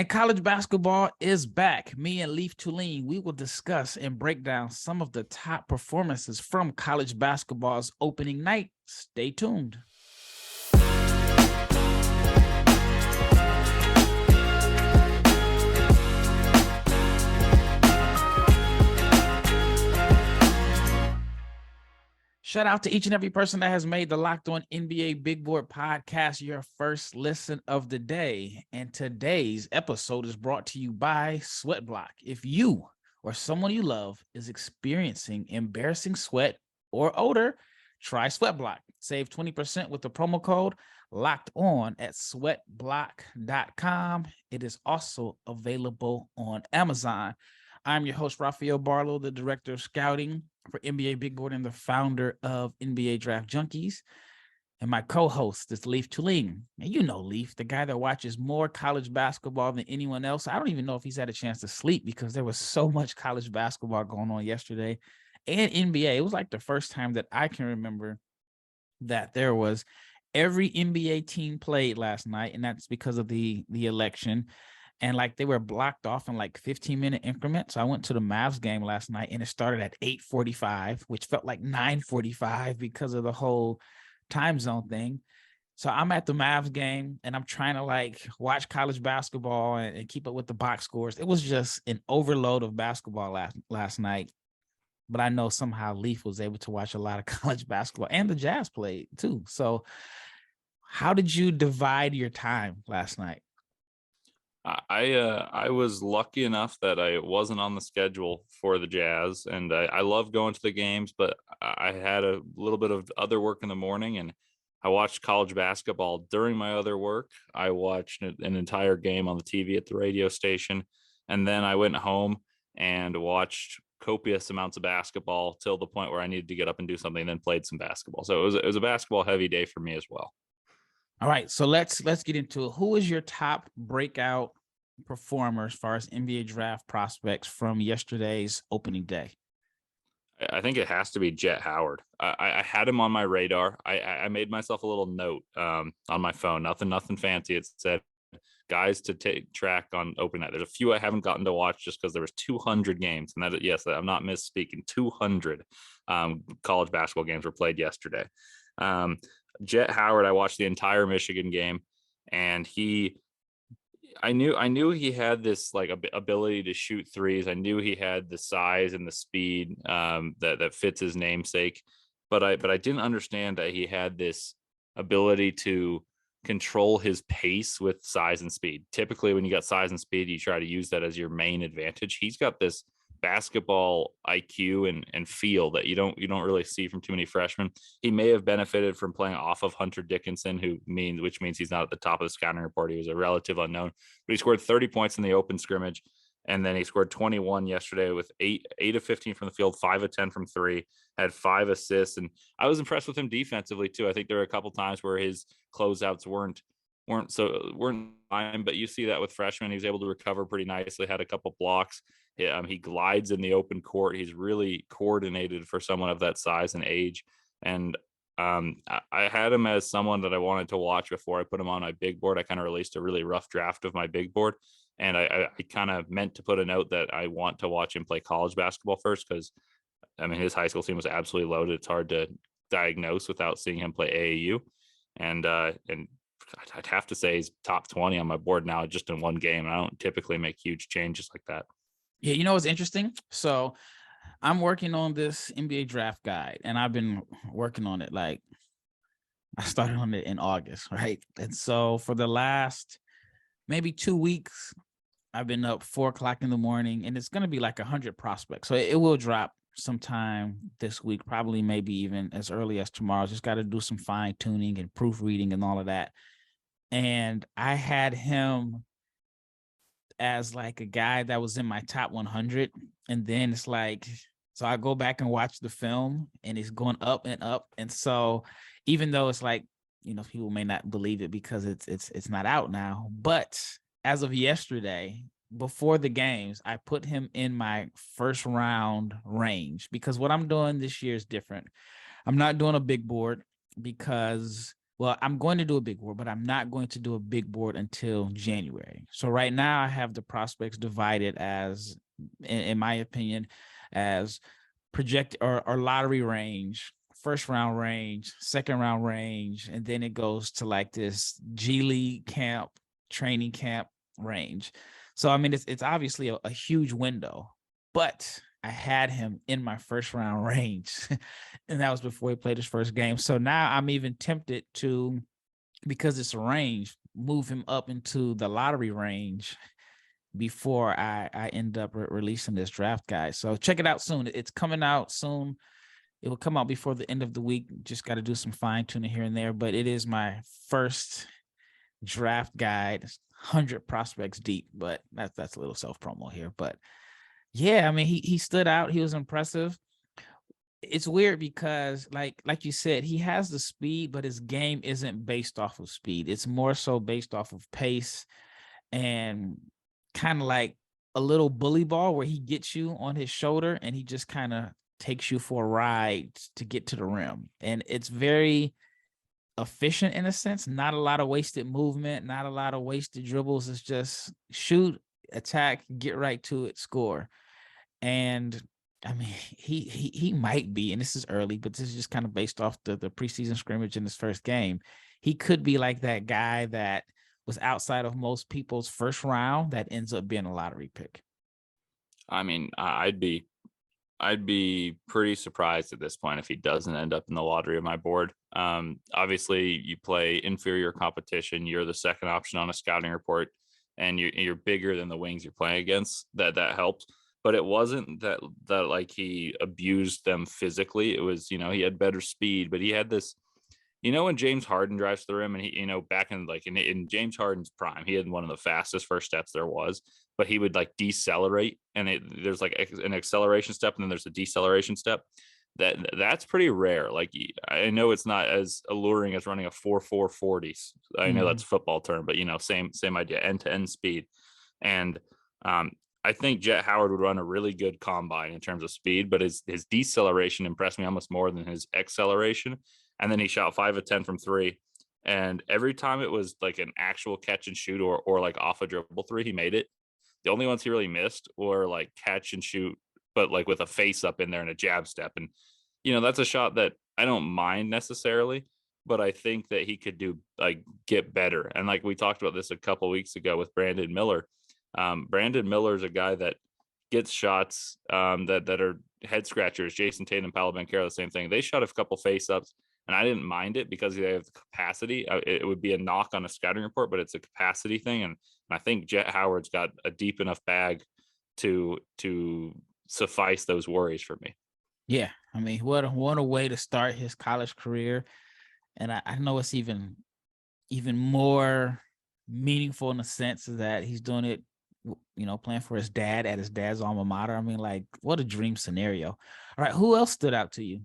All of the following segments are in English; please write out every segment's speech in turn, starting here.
And college basketball is back. Me and Leif Thulin, we will discuss and break down some of the top performances from college basketball's opening night. Stay tuned. Shout out to each and every person that has made the Locked On NBA Big Board podcast your first listen of the day. And today's episode is brought to you by Sweatblock. If you or someone you love is experiencing embarrassing sweat or odor, try Sweatblock. Save 20% with the promo code Locked On at sweatblock.com. It is also available on Amazon. I'm your host, Rafael Barlowe, the director of scouting for NBA Big Board and the founder of NBA Draft Junkies. And my co-host is Leif Thulin. And you know Leif, the guy that watches more college basketball than anyone else. I don't even know if he's had a chance to sleep because there was so much college basketball going on yesterday and NBA. It was like the first time that I can remember that there was every NBA team played last night, and that's because of the election. And like they were blocked off in like 15-minute increments. So I went to the Mavs game last night and it started at 8:45, which felt like 9:45 because of the whole time zone thing. So I'm at the Mavs game and I'm trying to like watch college basketball and keep up with the box scores. It was just an overload of basketball last night. But I know somehow Leif was able to watch a lot of college basketball and the Jazz played too. So how did you divide your time last night? I was lucky enough that I wasn't on the schedule for the Jazz, and I love going to the games, but I had a little bit of other work in the morning, and I watched college basketball during my other work. I watched an entire game on the TV at the radio station, and then I went home and watched copious amounts of basketball till the point where I needed to get up and do something, and then played some basketball. So it was a basketball heavy day for me as well. All right, so let's get into it. Who is your top breakout performer as far as NBA draft prospects from yesterday's opening day? I think it has to be Jett Howard. I had him on my radar. I made myself a little note on my phone. Nothing fancy. It said guys to take track on opening night. There's a few I haven't gotten to watch just because there was 200 games, and that, yes, I'm not misspeaking. 200 college basketball games were played yesterday. Jett Howard, I watched the entire Michigan game, and I knew he had this like ability to shoot threes. I knew he had the size and the speed that fits his namesake, but I didn't understand that he had this ability to control his pace with size and speed. Typically, when you got size and speed, you try to use that as your main advantage. He's got this basketball IQ and feel that you don't really see from too many freshmen. He may have benefited from playing off of Hunter Dickinson, which means he's not at the top of the scouting report. He was a relative unknown, but he scored 30 points in the open scrimmage, and then he scored 21 yesterday with 8 of 15 from the field, 5 of 10 from three, had 5 assists, and I was impressed with him defensively too. I think there were a couple times where his closeouts weren't fine, but you see that with freshmen. He was able to recover pretty nicely, had a couple blocks. He glides in the open court. He's really coordinated for someone of that size and age. And I had him as someone that I wanted to watch before I put him on my big board. I kind of released a really rough draft of my big board. And I kind of meant to put a note that I want to watch him play college basketball first, because, I mean, his high school team was absolutely loaded. It's hard to diagnose without seeing him play AAU. And I'd have to say he's top 20 on my board now just in one game. I don't typically make huge changes like that. Yeah, you know what's interesting? So I'm working on this NBA draft guide, and I've been working on it like I started on it in August, right? And so for the last maybe 2 weeks, I've been up 4:00 in the morning, and it's going to be like 100 prospects. So it will drop sometime this week, probably maybe even as early as tomorrow. Just got to do some fine tuning and proofreading and all of that. And I had him as like a guy that was in my top 100. And then it's like, so I go back and watch the film and it's going up and up. And so even though it's like, you know, people may not believe it because it's not out now, but as of yesterday, before the games, I put him in my first round range, because what I'm doing this year is different. I'm not doing a big board because Well, I'm going to do a big board, but I'm not going to do a big board until January. So right now I have the prospects divided as, in my opinion, as project or lottery range, first round range, second round range, and then it goes to like this G League camp, training camp range. So I mean, it's obviously a huge window, but I had him in my first round range, and that was before he played his first game. So now I'm even tempted to, because it's a range, move him up into the lottery range before I end up releasing this draft guide. So check it out soon. It's coming out soon. It will come out before the end of the week. Just got to do some fine tuning here and there, but it is my first draft guide, 100 prospects deep, but that's a little self promo here. But yeah, I mean, he stood out. He was impressive. It's weird because like you said, he has the speed, but his game isn't based off of speed. It's more so based off of pace and kind of like a little bully ball where he gets you on his shoulder and he just kind of takes you for a ride to get to the rim. And it's very efficient in a sense, not a lot of wasted movement, not a lot of wasted dribbles. It's just shoot, attack, get right to it, score. And I mean, he might be, and this is early, but this is just kind of based off the preseason scrimmage in his first game. He could be like that guy that was outside of most people's first round that ends up being a lottery pick. I mean, I'd be pretty surprised at this point if he doesn't end up in the lottery of my board. Obviously, you play inferior competition. You're the second option on a scouting report, and you're bigger than the wings you're playing against. That helps. But it wasn't that like he abused them physically. It was, he had better speed, but he had this, when James Harden drives to the rim and he, back in like in James Harden's prime, he had one of the fastest first steps there was, but he would like decelerate, and there's like an acceleration step and then there's a deceleration step. That's pretty rare. Like, I know it's not as alluring as running a 4.4 40s. I know that's a football term, but same idea, end to end speed. And I think Jett Howard would run a really good combine in terms of speed, but his deceleration impressed me almost more than his acceleration. And then he shot 5 of 10 from 3. And every time it was like an actual catch and shoot or like off a dribble 3, he made it. The only ones he really missed were like catch and shoot, but like with a face up in there and a jab step. And, that's a shot that I don't mind necessarily, but I think that he could get better. And like we talked about this a couple of weeks ago with Brandon Miller. Brandon Miller is a guy that gets shots that are head scratchers. Jason Tatum, Paolo Banchero, the same thing. They shot a couple face ups, and I didn't mind it because they have the capacity. It would be a knock on a scouting report, but it's a capacity thing. And I think Jett Howard's got a deep enough bag to suffice those worries for me. Yeah, I mean, what a way to start his college career. And I know it's even more meaningful in the sense that he's doing it, playing for his dad at his dad's alma mater. I mean, like, what a dream scenario. All right, who else stood out to you?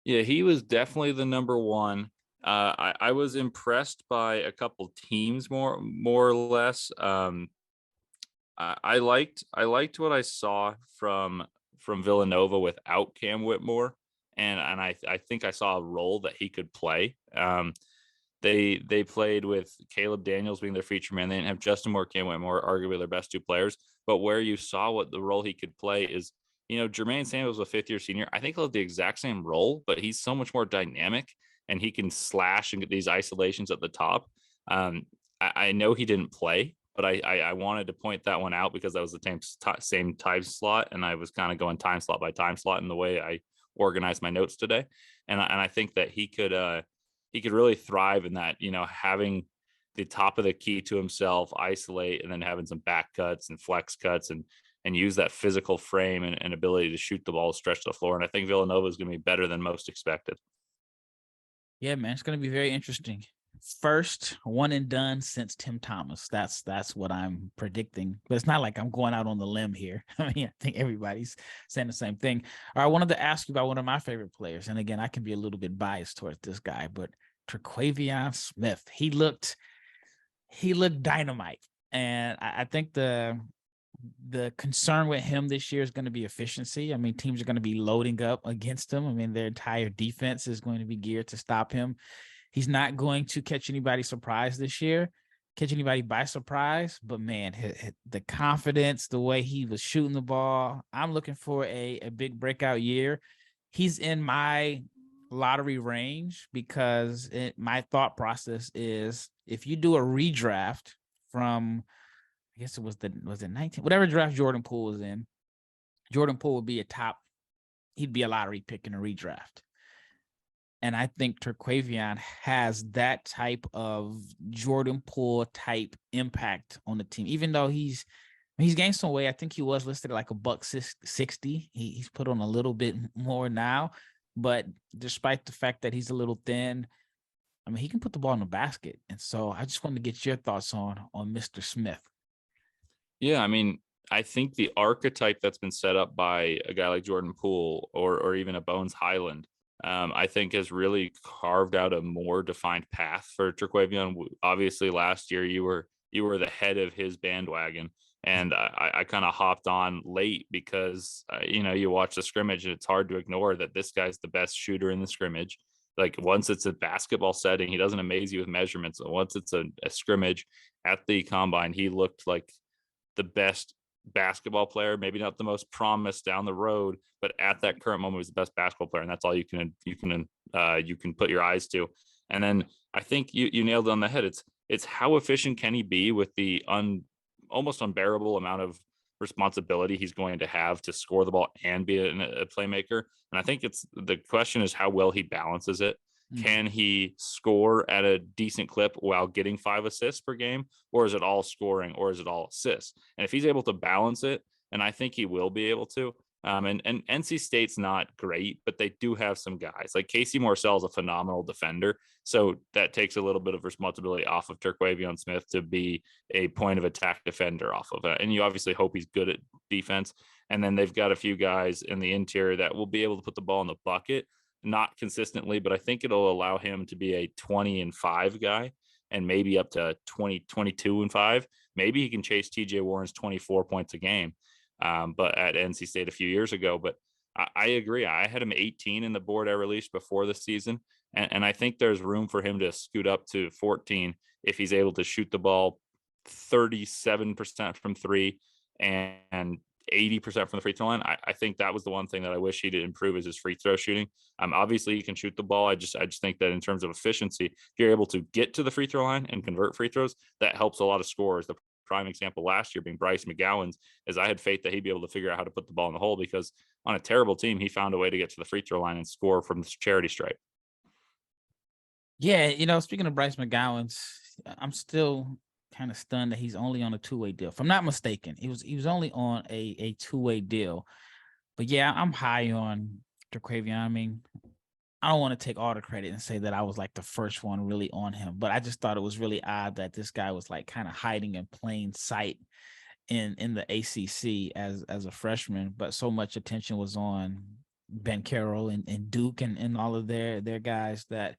Yeah, he was definitely the number one. I was impressed by a couple teams more or less. I liked what I saw from Villanova without Cam Whitmore, and I think I saw a role that he could play. They played with Caleb Daniels being their feature man. They didn't have Justin Moore, Cam Whitmore, arguably their best two players. But where you saw what the role he could play is, Jermaine Samuels, a fifth-year senior. I think he'll have the exact same role, but he's so much more dynamic, and he can slash and get these isolations at the top. I know he didn't play, but I wanted to point that one out because that was the same time slot, and I was kind of going time slot by time slot in the way I organized my notes today. And I think that he could really thrive in that, having the top of the key to himself, isolate, and then having some back cuts and flex cuts and use that physical frame and ability to shoot the ball, stretch the floor. And I think Villanova is going to be better than most expected. Yeah, man, it's going to be very interesting. First one and done since Tim Thomas. That's what I'm predicting. But it's not like I'm going out on the limb here. I mean, I think everybody's saying the same thing. All right, I wanted to ask you about one of my favorite players. And again, I can be a little bit biased towards this guy, but Terquavion Smith. He looked dynamite. And I think the the concern with him this year is going to be efficiency. I mean, teams are going to be loading up against him. I mean, their entire defense is going to be geared to stop him. He's not going to catch anybody catch anybody by surprise, but man, the confidence, the way he was shooting the ball, I'm looking for a big breakout year. He's in my lottery range because my thought process is if you do a redraft from, I guess was it 19, whatever draft Jordan Poole was in, Jordan Poole would be he'd be a lottery pick in a redraft. And I think Terquavion has that type of Jordan Poole type impact on the team, even though he's gained some weight. I think he was listed at like $160. He's put on a little bit more now, but despite the fact that he's a little thin, I mean, he can put the ball in the basket. And so I just wanted to get your thoughts on Mr. Smith. Yeah, I mean, I think the archetype that's been set up by a guy like Jordan Poole or even a Bones Highland, I think has really carved out a more defined path for Terquavion. Obviously, last year you were the head of his bandwagon, and I kind of hopped on late because you watch the scrimmage and it's hard to ignore that this guy's the best shooter in the scrimmage. Like once it's a basketball setting, he doesn't amaze you with measurements. Once it's a scrimmage at the combine, he looked like the best basketball player, maybe not the most promised down the road, but at that current moment was the best basketball player, and that's all you can put your eyes to. And then I think you nailed it on the head. It's how efficient can he be with the almost unbearable amount of responsibility he's going to have to score the ball and be a playmaker. And I think the question is how well he balances it. Can he score at a decent clip while getting 5 assists per game, or is it all scoring, or is it all assists? And if he's able to balance it, and I think he will be able to, and NC State's not great, but they do have some guys like Casey Morcell is a phenomenal defender. So that takes a little bit of responsibility off of Terquavion Smith to be a point of attack defender off of it. And you obviously hope he's good at defense. And then they've got a few guys in the interior that will be able to put the ball in the bucket. Not consistently, but I think it'll allow him to be a 20-5 guy and maybe up to 22-5. Maybe he can chase TJ Warren's 24 points a game, but at NC State a few years ago. But I agree. I had him 18 in the board I released before the season, and I think there's room for him to scoot up to 14 if he's able to shoot the ball 37% from three and 80% from the free throw line. I think that was the one thing that I wish he did improve is his free throw shooting. Obviously he can shoot the ball. I just think that in terms of efficiency, if you're able to get to the free throw line and convert free throws, that helps a lot of scorers. The prime example last year being Bryce McGowan's, is I had faith that he'd be able to figure out how to put the ball in the hole because on a terrible team, he found a way to get to the free throw line and score from the charity stripe. Yeah, speaking of Bryce McGowan's, I'm still kind of stunned that he's only on a 2-way deal. If I'm not mistaken, he was only on a 2-way deal. But yeah, I'm high on Terquavion. I mean, I don't want to take all the credit and say that I was like the first one really on him, but I just thought it was really odd that this guy was like kind of hiding in plain sight in the ACC as a freshman, but so much attention was on Ben Carroll and Duke and all of their guys that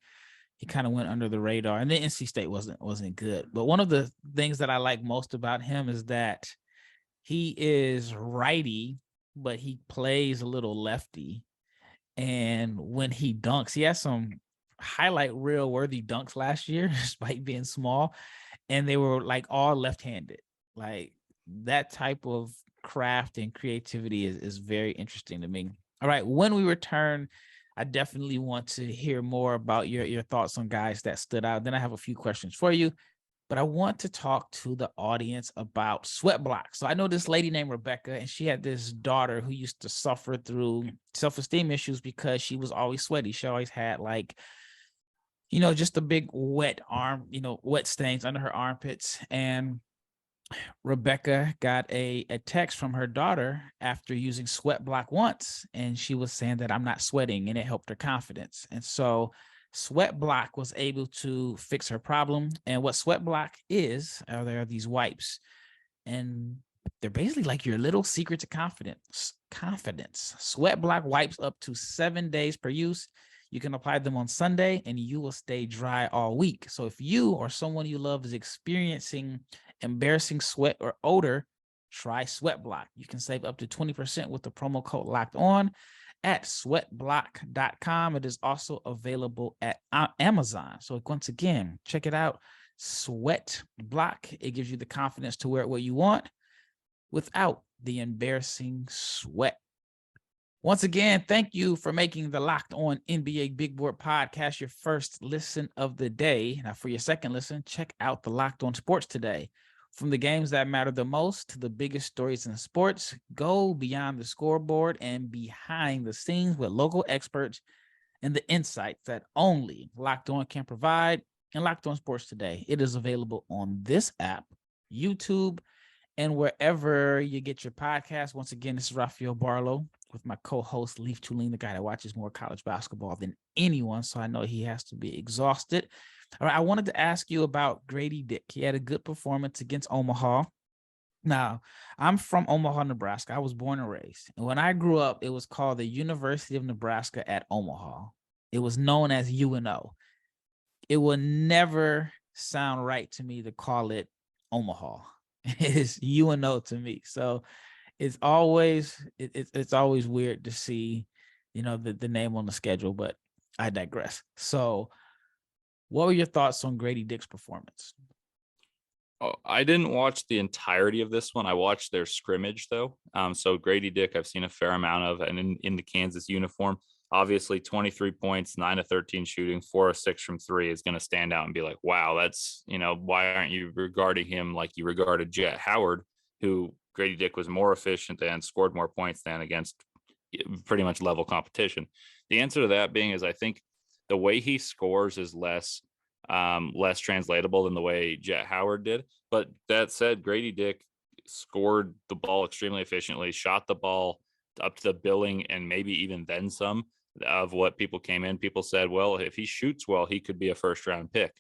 he kind of went under the radar. And then NC State wasn't good. But one of the things that I like most about him is that he is righty, but he plays a little lefty. And when he dunks, he has some highlight reel worthy dunks last year, despite being small. And they were like all left-handed. Like that type of craft and creativity is very interesting to me. All right. When we return, I definitely want to hear more about your thoughts on guys that stood out. Then I have a few questions for you, but I want to talk to the audience about sweat blocks. So I know this lady named Rebecca, and she had this daughter who used to suffer through self-esteem issues because she was always sweaty. She always had like, just a big wet arm, wet stains under her armpits. And Rebecca got a text from her daughter after using sweat block once, and she was saying that I'm not sweating, and it helped her confidence. And so sweat block was able to fix her problem. And what sweat block is, there are these wipes, and they're basically like your little secret to confidence. Sweat block wipes up to 7 days per use. You can apply them on Sunday and you will stay dry all week. So if you or someone you love is experiencing embarrassing sweat or odor, try Sweatblock. You can save up to 20% with the promo code Locked On at sweatblock.com. It is also available at Amazon. So once again, check it out. Sweatblock. It gives you the confidence to wear it what you want without the embarrassing sweat. Once again, thank you for making the Locked On NBA Big Board podcast your first listen of the day. Now, for your second listen, check out the Locked On Sports Today. From the games that matter the most to the biggest stories in sports, go beyond the scoreboard and behind the scenes with local experts and the insights that only Locked On can provide. And Locked On Sports Today, it is available on this app, YouTube, and wherever you get your podcast. Once again, this is Rafael Barlowe with my co-host Leif Thulin, the guy that watches more college basketball than anyone, so I know he has to be exhausted. All right, I wanted to ask you about Grady Dick. He had a good performance against Omaha. Now, I'm from Omaha, Nebraska. I was born and raised. And when I grew up, it was called the University of Nebraska at Omaha. It was known as UNO. It will never sound right to me to call it Omaha. It's UNO to me. So it's always weird to see, the name on the schedule, but I digress. So what were your thoughts on Grady Dick's performance? Oh, I didn't watch the entirety of this one. I watched their scrimmage though. So Grady Dick, I've seen a fair amount of, and in the Kansas uniform, obviously 23 points, 9 of 13 shooting, 4 of 6 from 3 is going to stand out and be like, wow, that's, why aren't you regarding him like you regarded Jett Howard, who Grady Dick was more efficient than, scored more points than against pretty much level competition? The answer to that being is I think the way he scores is less translatable than the way Jett Howard did. But that said, Grady Dick scored the ball extremely efficiently, shot the ball up to the billing and maybe even then some of what people came in. People said, well, if he shoots well, he could be a first round pick.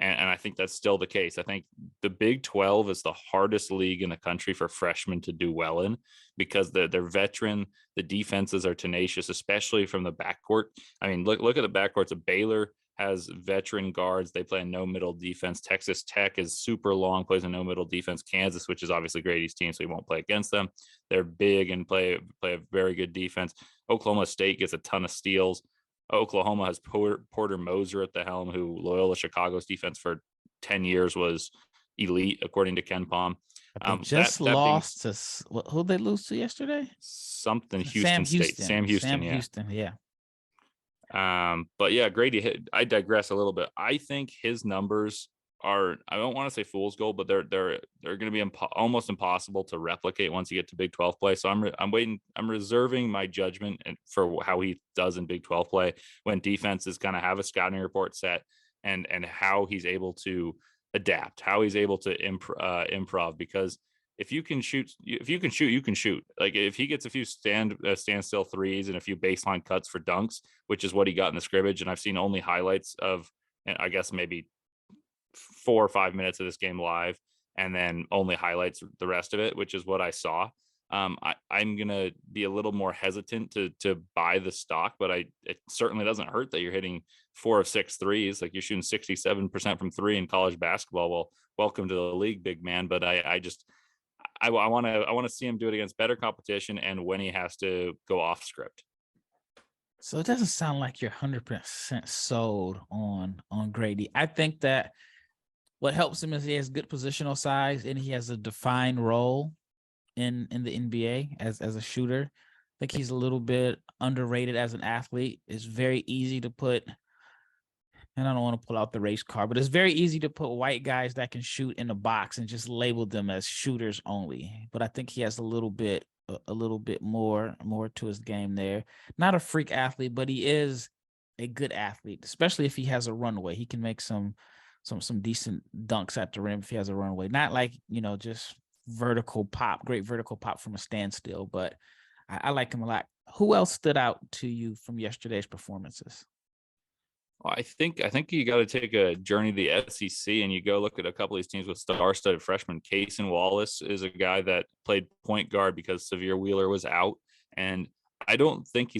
And I think that's still the case. I think the Big 12 is the hardest league in the country for freshmen to do well in because they're veteran. The defenses are tenacious, especially from the backcourt. I mean, look at the backcourts of Baylor. Has veteran guards. They play a no middle defense. Texas Tech is super long, plays a no middle defense. Kansas, which is obviously Grady's team, so he won't play against them. They're big and play a very good defense. Oklahoma State gets a ton of steals. Oklahoma has Porter Moser at the helm, who Loyola Chicago's defense for 10 years was elite, according to Ken Pom. They just lost to who they lose to yesterday? Something Houston State. Sam Houston. Yeah. But yeah, Grady, I digress a little bit. I think his numbers are, I don't want to say fool's gold, but they're going to be almost impossible to replicate once you get to Big 12 play. So I'm reserving my judgment for how he does in Big 12 play when defenses kind of have a scouting report set and how he's able to adapt, how he's able to improv, because if you can shoot, you can shoot. Like if he gets a few standstill threes and a few baseline cuts for dunks, which is what he got in the scrimmage. And I've seen only highlights of, I guess, maybe 4 or 5 minutes of this game live, and then only highlights the rest of it, which is what I saw. I'm going to be a little more hesitant to buy the stock, but it certainly doesn't hurt that you're hitting 4 of 6 threes. Like you're shooting 67% from 3 in college basketball. Well, welcome to the league, big man. But I want to see him do it against better competition and when he has to go off script. So it doesn't sound like you're 100% sold on Grady. I think that what helps him is he has good positional size and he has a defined role in the NBA as a shooter. I think he's a little bit underrated as an athlete. It's very easy to put, and I don't want to pull out the race card, but it's very easy to put white guys that can shoot in a box and just label them as shooters only. But I think he has a little bit more to his game there. Not a freak athlete, but he is a good athlete, especially if he has a runway. He can make some decent dunks at the rim if he has a runway. Not like, just great vertical pop from a standstill, but I like him a lot. Who else stood out to you from yesterday's performances? Well, I think you got to take a journey to the SEC and you go look at a couple of these teams with star-studded freshmen. Cason Wallace is a guy that played point guard because Severe Wheeler was out, and I don't think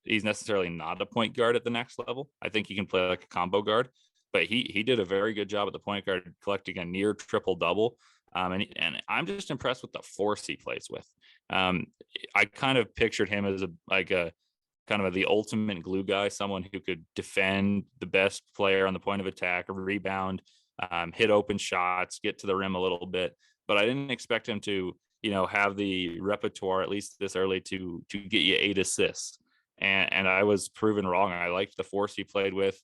he's necessarily not a point guard at the next level. I think he can play like a combo guard, but he did a very good job at the point guard, collecting a near triple double. And I'm just impressed with the force he plays with. I kind of pictured him as a kind of the ultimate glue guy, someone who could defend the best player on the point of attack, rebound, hit open shots, get to the rim a little bit. But I didn't expect him to, have the repertoire, at least this early, to get you 8 assists. And I was proven wrong. I liked the force he played with.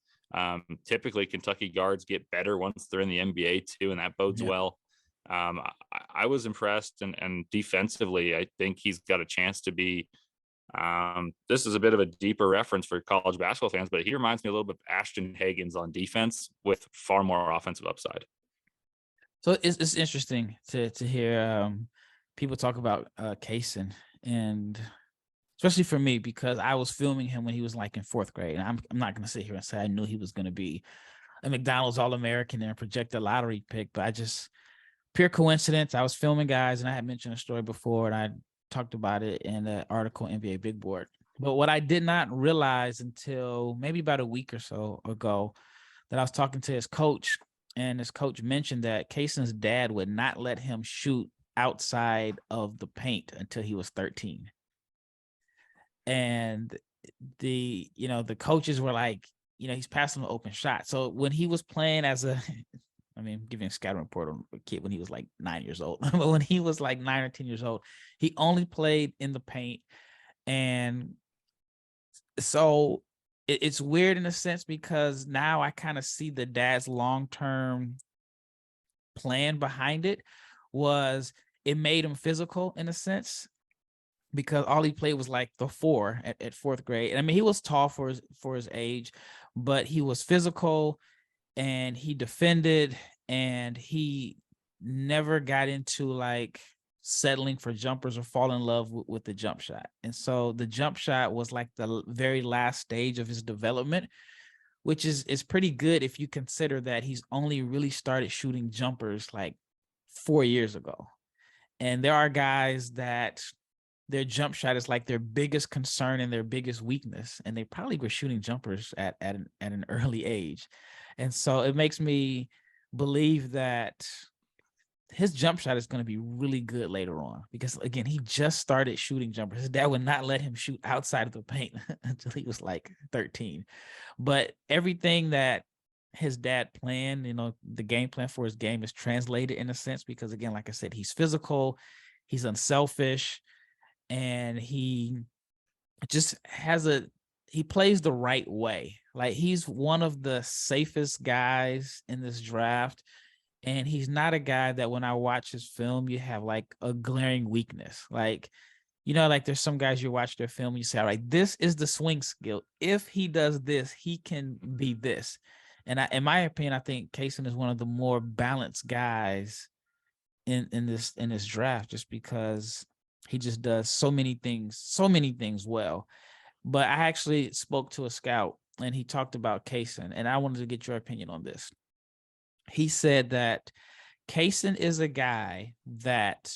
Typically, Kentucky guards get better once they're in the NBA too, and that bodes well. I was impressed, and defensively, I think he's got a chance to be. This is a bit of a deeper reference for college basketball fans, but he reminds me a little bit of Ashton Hagans on defense with far more offensive upside. So it's interesting to hear people talk about Cason, and especially for me, because I was filming him when he was like in 4th grade, and I'm not going to sit here and say I knew he was going to be a McDonald's All-American and a projected lottery pick, but I just, pure coincidence, I was filming guys, and I had mentioned a story before, and I talked about it in the article NBA Big Board. But what I did not realize until maybe about a week or so ago, that I was talking to his coach, and his coach mentioned that Cason's dad would not let him shoot outside of the paint until he was 13. And the coaches were like, he's passing an open shot. So when he was playing as a, I mean, I'm giving a scouting report on a kid when he was like 9 years old, but when he was like 9 or 10 years old, he only played in the paint. And so it's weird in a sense, because now I kind of see the dad's long-term plan behind it was it made him physical in a sense, because all he played was like the 4 at 4th grade. And I mean, he was tall for his age, but he was physical and he defended, and he never got into like settling for jumpers or fall in love with the jump shot. And so the jump shot was like the very last stage of his development, which is pretty good if you consider that he's only really started shooting jumpers like 4 years ago. And there are guys that their jump shot is like their biggest concern and their biggest weakness, and they probably were shooting jumpers at an early age. And so it makes me believe that his jump shot is going to be really good later on, because again, he just started shooting jumpers. His dad would not let him shoot outside of the paint until he was like 13. But everything that his dad planned, the game plan for his game is translated in a sense, because again, like I said, he's physical, he's unselfish, and he just he plays the right way. Like, he's one of the safest guys in this draft. And he's not a guy that when I watch his film, you have like a glaring weakness. Like, like there's some guys you watch their film and you say, all right, this is the swing skill. If he does this, he can be this. And in my opinion, I think Cason is one of the more balanced guys in this draft, just because he just does so many things well. But I actually spoke to a scout, and he talked about Cason, and I wanted to get your opinion on this. He said that Cason is a guy that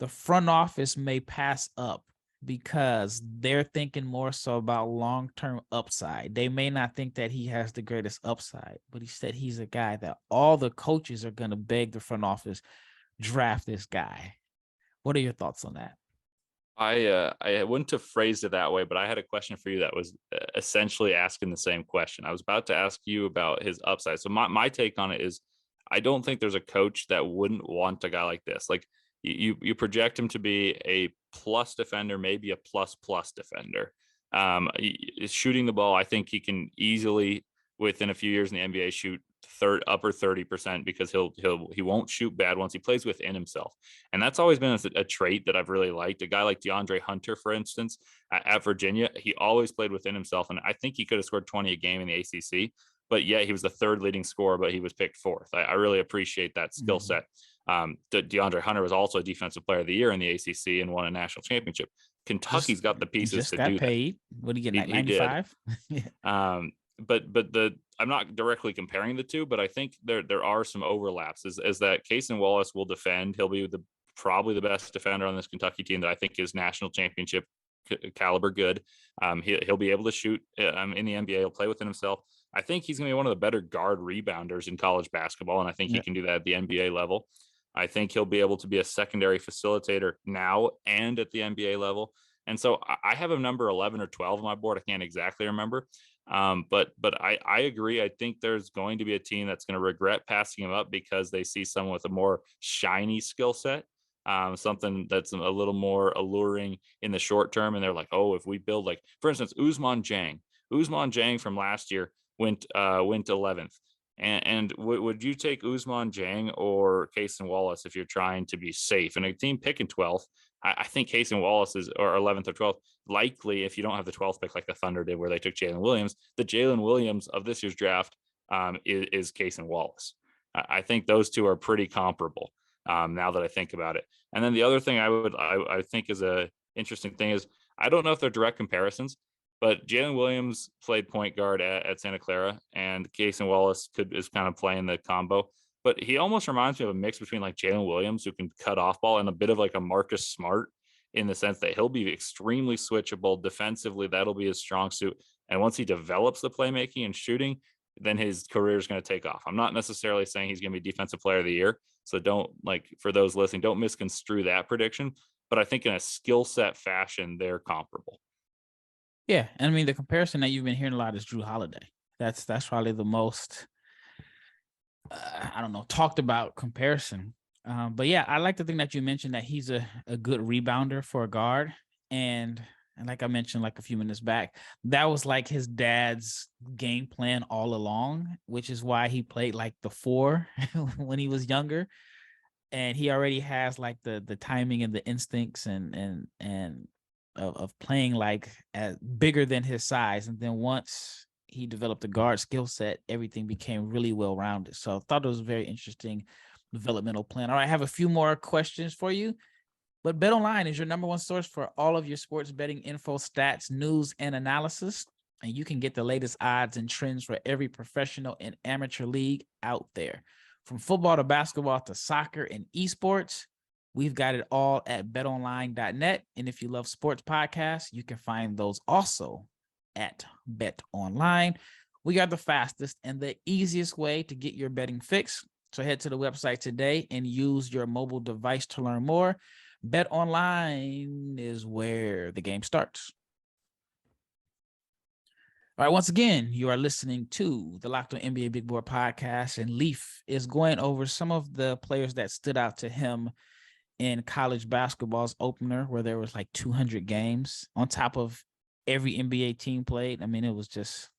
the front office may pass up because they're thinking more so about long-term upside. They may not think that he has the greatest upside, but he said he's a guy that all the coaches are going to beg the front office, draft this guy. What are your thoughts on that? I wouldn't have phrased it that way, but I had a question for you that was essentially asking the same question. I was about to ask you about his upside. So my take on it is, I don't think there's a coach that wouldn't want a guy like this. Like, you project him to be a plus defender, maybe a plus defender. Shooting the ball, I think he can easily, within a few years in the NBA, shoot upper 30%, because he won't shoot bad once he plays within himself. And that's always been a trait that I've really liked. A guy like DeAndre Hunter, for instance, at Virginia, he always played within himself. And I think he could have scored 20 a game in the ACC, but yeah, he was the 3rd leading scorer, but he was picked 4th. I really appreciate that skill set. DeAndre Hunter was also a defensive player of the year in the ACC and won a national championship. Kentucky's got the pieces to do paid. What did he get? 95? But I'm not directly comparing the two, but I think there are some overlaps. Is that Cason Wallace will defend. He'll be probably the best defender on this Kentucky team that I think is national championship caliber good. He'll be able to shoot in the NBA. He'll play within himself. I think he's going to be one of the better guard rebounders in college basketball, and I think he can do that at the NBA level. I think he'll be able to be a secondary facilitator now and at the NBA level. And so I have him number 11 or 12 on my board. I can't exactly remember. But I agree. I think there's going to be a team that's going to regret passing him up because they see someone with a more shiny skill set, something that's a little more alluring in the short term. And they're like, oh, if we build, like, for instance, Ousmane Dieng from last year went 11th. And would you take Ousmane Dieng or Cason Wallace if you're trying to be safe? And a team picking 12th, I think Cason Wallace is, or 11th or 12th, likely if you don't have the 12th pick like the Thunder did where they took Jalen Williams, the Jalen Williams of this year's draft is Cason Wallace. I think those two are pretty comparable now that I think about it. And then the other thing I think is a interesting thing is I don't know if they're direct comparisons, but Jalen Williams played point guard at Santa Clara, and Cason Wallace is kind of playing the combo. But he almost reminds me of a mix between like Jalen Williams, who can cut off ball, and a bit of like a Marcus Smart, in the sense that he'll be extremely switchable defensively. That'll be his strong suit. And once he develops the playmaking and shooting, then his career is going to take off. I'm not necessarily saying he's going to be defensive player of the year. So don't, like, for those listening, don't misconstrue that prediction. But I think in a skill set fashion, they're comparable. Yeah. And I mean, the comparison that you've been hearing a lot is Drew Holiday. That's probably the most, I don't know, talked about comparison. But yeah, I like the thing that you mentioned, that he's a good rebounder for a guard. And like I mentioned like a few minutes back, that was like his dad's game plan all along, which is why he played like the 4 when he was younger. And he already has like the timing and the instincts and of playing like as bigger than his size. And then once he developed the guard skill set, everything became really well rounded. So I thought it was a very interesting developmental plan. All right, I have a few more questions for you. But BetOnline is your number one source for all of your sports betting info, stats, news, and analysis. And you can get the latest odds and trends for every professional and amateur league out there. From football to basketball to soccer and esports, we've got it all at betonline.net. And if you love sports podcasts, you can find those also at BetOnline. We are the fastest and the easiest way to get your betting fix. So head to the website today and use your mobile device to learn more. BetOnline is where the game starts. All right, once again, you are listening to the Locked On NBA Big Board podcast, and Leif is going over some of the players that stood out to him in college basketball's opener, where there was like 200 games on top of every NBA team played. I mean, it was just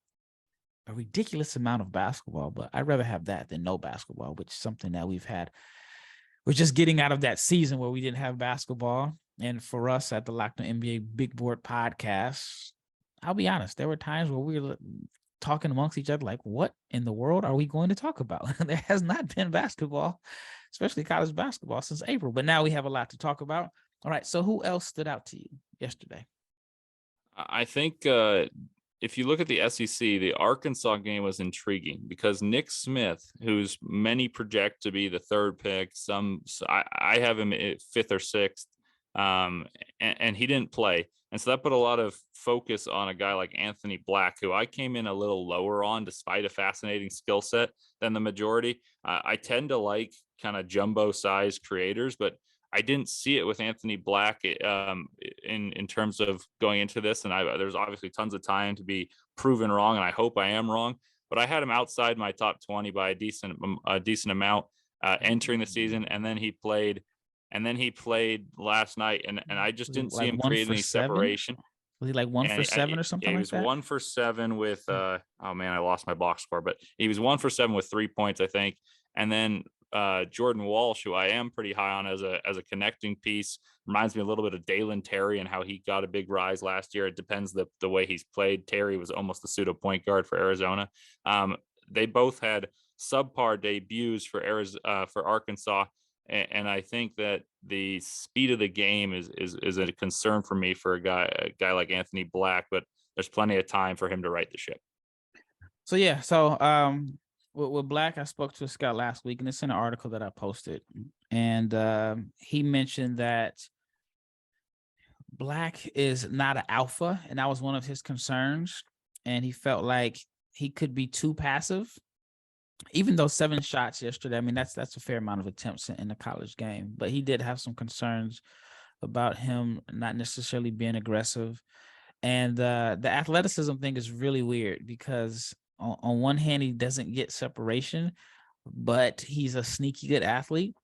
a ridiculous amount of basketball, but I'd rather have that than no basketball, which is something that we've had. We're just getting out of that season where we didn't have basketball. And for us at the Locked On NBA Big Board podcast, I'll be honest, there were times where we were talking amongst each other like, what in the world are we going to talk about? There has not been basketball, especially college basketball, since April. But now we have a lot to talk about. All right, so who else stood out to you yesterday? I think if you look at the SEC, the Arkansas game was intriguing because Nick Smith, who's many project to be the 3rd pick, I have him at 5th or 6th, and he didn't play. And so that put a lot of focus on a guy like Anthony Black, who I came in a little lower on despite a fascinating skill set than the majority. I tend to like kind of jumbo size creators, but I didn't see it with Anthony Black in terms of going into this. And there's obviously tons of time to be proven wrong, and I hope I am wrong. But I had him outside my top 20 by a decent amount entering the season, and then he played last night, and I just didn't see him create any separation. Was he like 1 for 7 or something like that? He was 1 for 7 with oh man, I lost my box score, but he was 1 for 7 with 3 points, I think. And then Jordan Walsh, who I am pretty high on as a connecting piece, reminds me a little bit of Dalen Terry and how he got a big rise last year. It depends the way he's played. Terry was almost the pseudo point guard for Arizona. They both had subpar debuts for Arkansas. And I think that the speed of the game is a concern for me for a guy like Anthony Black, but there's plenty of time for him to right the ship. So yeah, with Black, I spoke to a scout last week, and it's in an article that I posted, and he mentioned that Black is not an alpha, and that was one of his concerns, and he felt like he could be too passive. even though 7 shots yesterday, I mean, that's a fair amount of attempts in the college game, but he did have some concerns about him not necessarily being aggressive. And the athleticism thing is really weird because on one hand, he doesn't get separation, but he's a sneaky good athlete.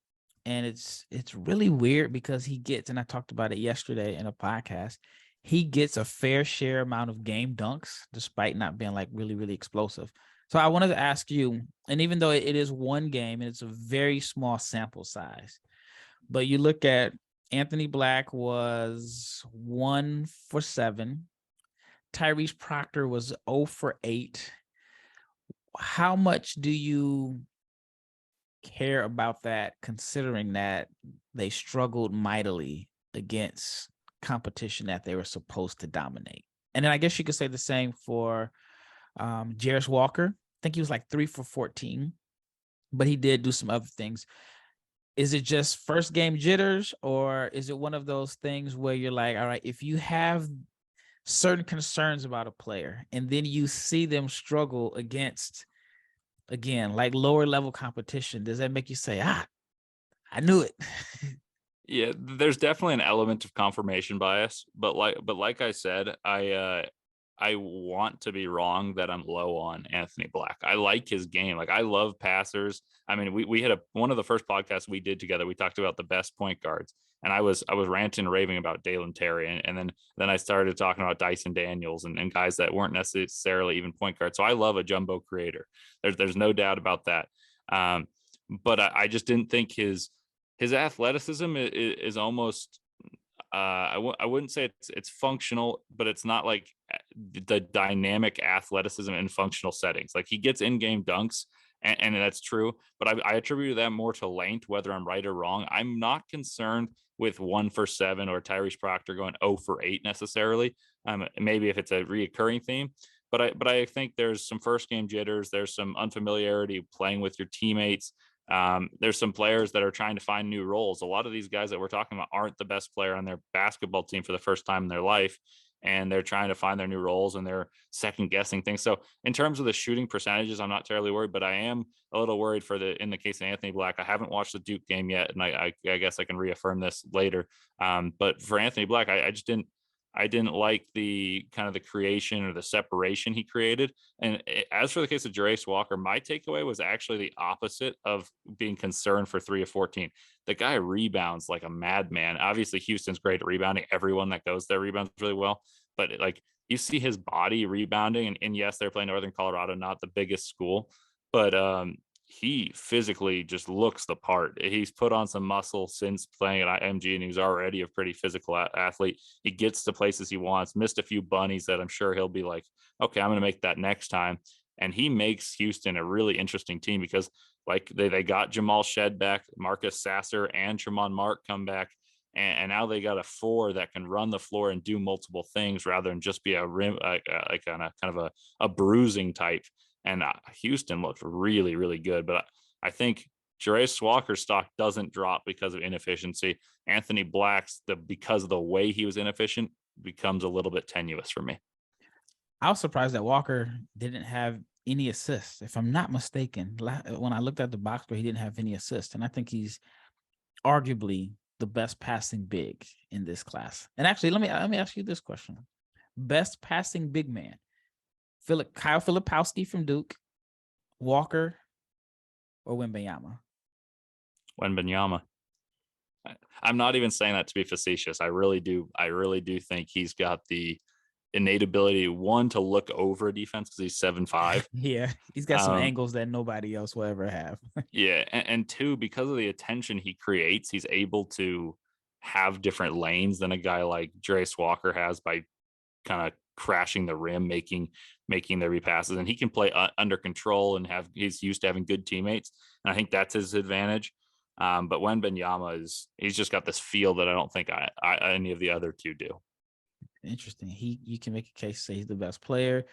And it's really weird because he gets, and I talked about it yesterday in a podcast, he gets a fair share amount of game dunks despite not being like really, really explosive. So I wanted to ask you, and even though it is one game and it's a very small sample size, but you look at Anthony Black was 1 for 7. Tyrese Proctor was 0 for 8. How much do you care about that, considering that they struggled mightily against competition that they were supposed to dominate? And then I guess you could say the same for Jarris Walker. I think he was like 3 for 14, but he did do some other things. Is it just first game jitters, or is it one of those things where you're like, all right, if you have certain concerns about a player and then you see them struggle against, again, like lower level competition, does that make you say, I knew it? Yeah, there's definitely an element of confirmation bias, but like I said, I want to be wrong that I'm low on Anthony Black. I like his game. Like, I love passers. I mean, we had one of the first podcasts we did together. We talked about the best point guards, and I was ranting and raving about Dalen Terry, and then I started talking about Dyson Daniels and guys that weren't necessarily even point guards. So I love a jumbo creator. There's no doubt about that. But I just didn't think his athleticism is almost I wouldn't say it's functional, but it's not like the dynamic athleticism in functional settings. Like, he gets in-game dunks, and that's true, but I attribute that more to length, whether I'm right or wrong. I'm not concerned with 1 for 7 or Tyrese Proctor going 0 for 8 necessarily. Maybe if it's a reoccurring theme, but I think there's some first game jitters. There's some unfamiliarity playing with your teammates. There's some players that are trying to find new roles. A lot of these guys that we're talking about aren't the best player on their basketball team for the first time in their life, and they're trying to find their new roles, and they're second guessing things. So in terms of the shooting percentages, I'm not terribly worried, but I am a little worried in the case of Anthony Black. I haven't watched the Duke game yet, and I guess I can reaffirm this later. But for Anthony Black, I didn't like the kind of the creation or the separation he created. And as for the case of Jarris Walker, my takeaway was actually the opposite of being concerned for 3 of 14. The guy rebounds like a madman. Obviously, Houston's great at rebounding. Everyone that goes there rebounds really well. But like, you see his body rebounding, and yes, they're playing Northern Colorado, not the biggest school, but he physically just looks the part. He's put on some muscle since playing at IMG, and he's already a pretty physical athlete. He gets to places he wants, missed a few bunnies that I'm sure he'll be like, okay, I'm going to make that next time. And he makes Houston a really interesting team because, like, they got Jamal Shed back, Marcus Sasser and Tremont Mark come back. And now they got a 4 that can run the floor and do multiple things rather than just be a rim, like kind of a bruising type. And Houston looked really, really good. But I think Jarris Walker's stock doesn't drop because of inefficiency. Anthony Black's, because of the way he was inefficient, becomes a little bit tenuous for me. I was surprised that Walker didn't have any assists. If I'm not mistaken, when I looked at the box score, he didn't have any assists. And I think he's arguably the best passing big in this class. And actually, let me ask you this question. Best passing big man. Kyle Filipowski from Duke, Walker, or Wembanyama? Wembanyama. I'm not even saying that to be facetious. I really do think he's got the innate ability, one, to look over a defense because he's 7'5". Yeah, he's got some angles that nobody else will ever have. Yeah, and two, because of the attention he creates, he's able to have different lanes than a guy like Jarris Walker has by kind of crashing the rim, making their repasses, and he can play under control and he's used to having good teammates, and I think that's his advantage. But Wembanyama he's just got this feel that I don't think any of the other two do. Interesting. You can make a case, say he's the best player,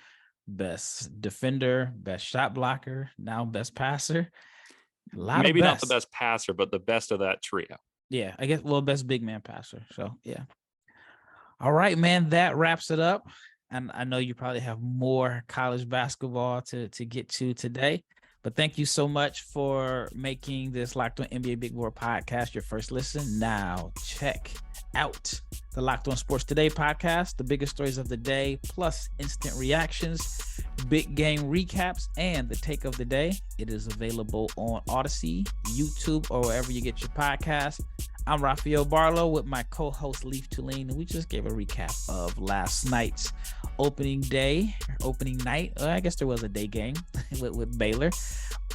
best defender, best shot blocker, now best passer. Maybe not the best passer, but the best of that trio. Yeah, I guess. Well, best big man passer. So yeah. All right, man. That wraps it up. And I know you probably have more college basketball to get to today, But thank you so much for making this Locked On NBA Big Board podcast your first listen. Now check out the Locked On Sports Today podcast, the biggest stories of the day, plus instant reactions, big game recaps, and the take of the day. It is available on Odyssey, YouTube, or wherever you get your podcast. I'm Rafael Barlowe with my co-host Leif Thulin, and we just gave a recap of last night's opening night. I guess there was a day game with Baylor,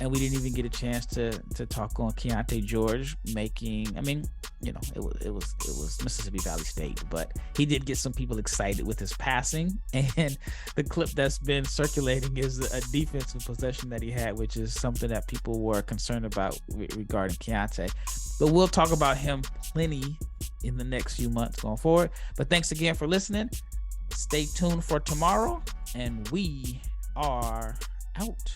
and we didn't even get a chance to talk on Keontae George making. I mean, you know, it was Mississippi Valley State, but he did get some people excited with his passing, and the clip that's been circulating is a defensive possession that he had, which is something that people were concerned about regarding Keontae. But we'll talk about him plenty in the next few months going forward. But thanks again for listening. Stay tuned for tomorrow, and we are out.